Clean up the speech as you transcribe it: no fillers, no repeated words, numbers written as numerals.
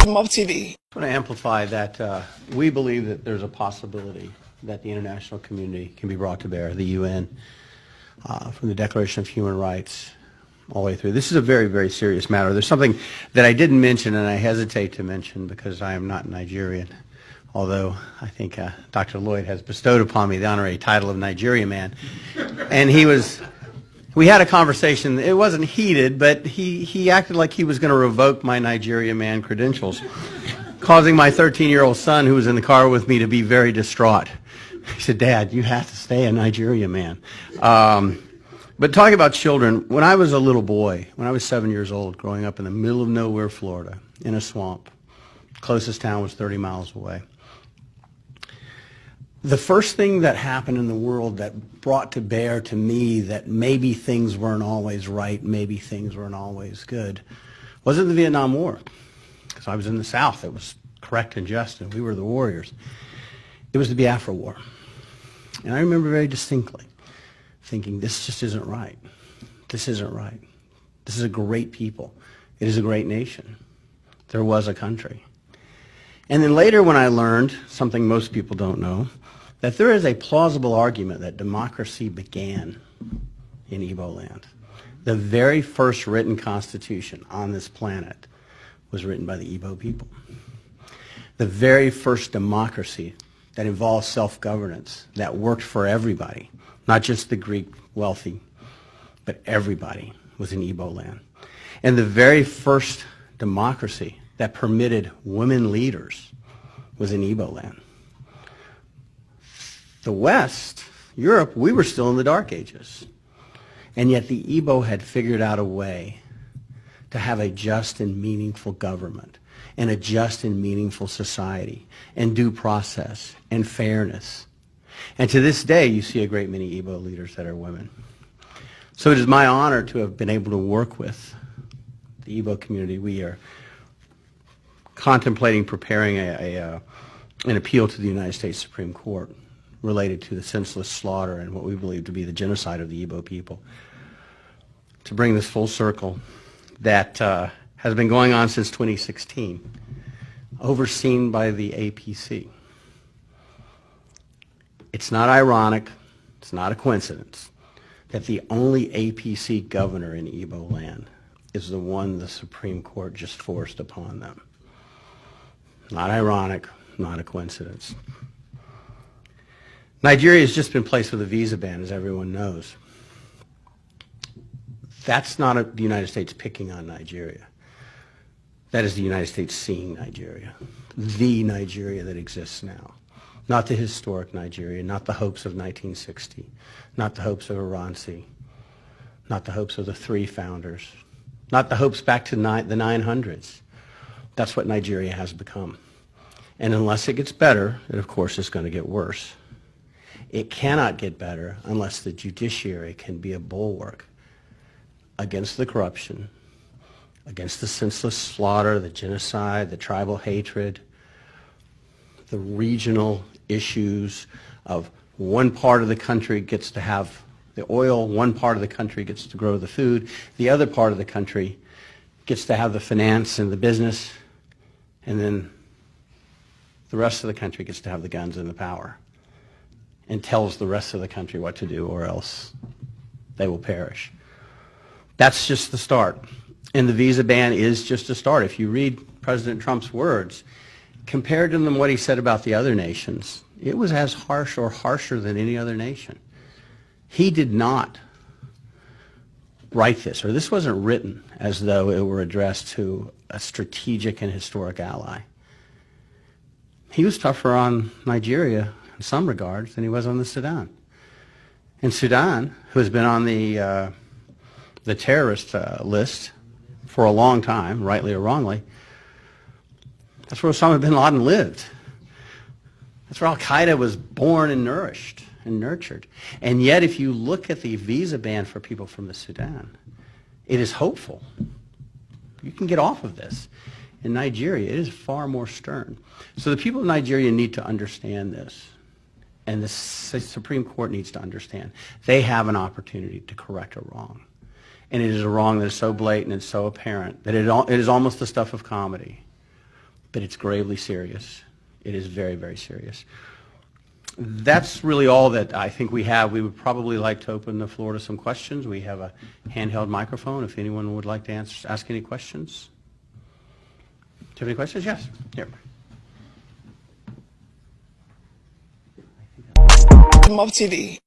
Mob TV. I want to amplify that we believe that there's a possibility that the international community can be brought to bear, the UN, from the Declaration of Human Rights all the way through. This is a very, very serious matter. There's something that I didn't mention, and I hesitate to mention because I am not Nigerian, although I think Dr. Lloyd has bestowed upon me the honorary title of Nigeria Man. And we had a conversation. It wasn't heated, but he acted like he was going to revoke my Nigeria Man credentials, causing my 13-year-old son, who was in the car with me, to be very distraught. He said, "Dad, you have to stay a Nigeria Man." But talking about children, when I was a little boy, when I was 7 years old, growing up in the middle of nowhere, Florida, in a swamp, closest town was 30 miles away. The first thing that happened in the world that brought to bear to me that maybe things weren't always right, maybe things weren't always good, wasn't the Vietnam War. Because I was in the South. It was correct and just, and we were the warriors. It was the Biafra War. And I remember very distinctly thinking, this just isn't right. This isn't right. This is a great people. It is a great nation. There was a country. And then later when I learned, something most people don't know, that there is a plausible argument that democracy began in Igbo land. The very first written constitution on this planet was written by the Igbo people. The very first democracy that involved self-governance, that worked for everybody, not just the Greek wealthy, but everybody, was in Igbo land. And the very first democracy that permitted women leaders was in Igbo land. The West, Europe, we were still in the Dark Ages. And yet the Igbo had figured out a way to have a just and meaningful government and a just and meaningful society and due process and fairness. And to this day, you see a great many Igbo leaders that are women. So it is my honor to have been able to work with the Igbo community. We are contemplating preparing an appeal to the United States Supreme Court related to the senseless slaughter and what we believe to be the genocide of the Igbo people. To bring this full circle, that has been going on since 2016, overseen by the APC. It's not ironic, it's not a coincidence, that the only APC governor in Igbo land is the one the Supreme Court just forced upon them. Not ironic, not a coincidence. Nigeria has just been placed with a visa ban, as everyone knows. That's not the United States picking on Nigeria. That is the United States seeing Nigeria, the Nigeria that exists now. Not the historic Nigeria, not the hopes of 1960, not the hopes of Iransi, not the hopes of the three founders, not the hopes back to the 900s. That's what Nigeria has become. And unless it gets better, it of course is going to get worse. It cannot get better unless the judiciary can be a bulwark against the corruption, against the senseless slaughter, the genocide, the tribal hatred, the regional issues of one part of the country gets to have the oil, one part of the country gets to grow the food, the other part of the country gets to have the finance and the business, and then the rest of the country gets to have the guns and the power and tells the rest of the country what to do, or else they will perish. That's just the start. And the visa ban is just a start. If you read President Trump's words, compared to them what he said about the other nations, it was as harsh or harsher than any other nation. He did not write this, or this wasn't written as though it were addressed to a strategic and historic ally. He was tougher on Nigeria in some regards than he was on the Sudan. And Sudan, who has been on the terrorist list for a long time, rightly or wrongly, that's where Osama bin Laden lived. That's where Al-Qaeda was born and nourished and nurtured. And yet if you look at the visa ban for people from the Sudan, it is hopeful. You can get off of this. In Nigeria, it is far more stern. So the people of Nigeria need to understand this. And the Supreme Court needs to understand. They have an opportunity to correct a wrong. And it is a wrong that is so blatant and so apparent that it is almost the stuff of comedy. but it's gravely serious. It is very, very serious. That's really all that I think we have. We would probably like to open the floor to some questions. We have a handheld microphone if anyone would like to ask any questions. Do you have any questions? Yes. Here. Mob TV.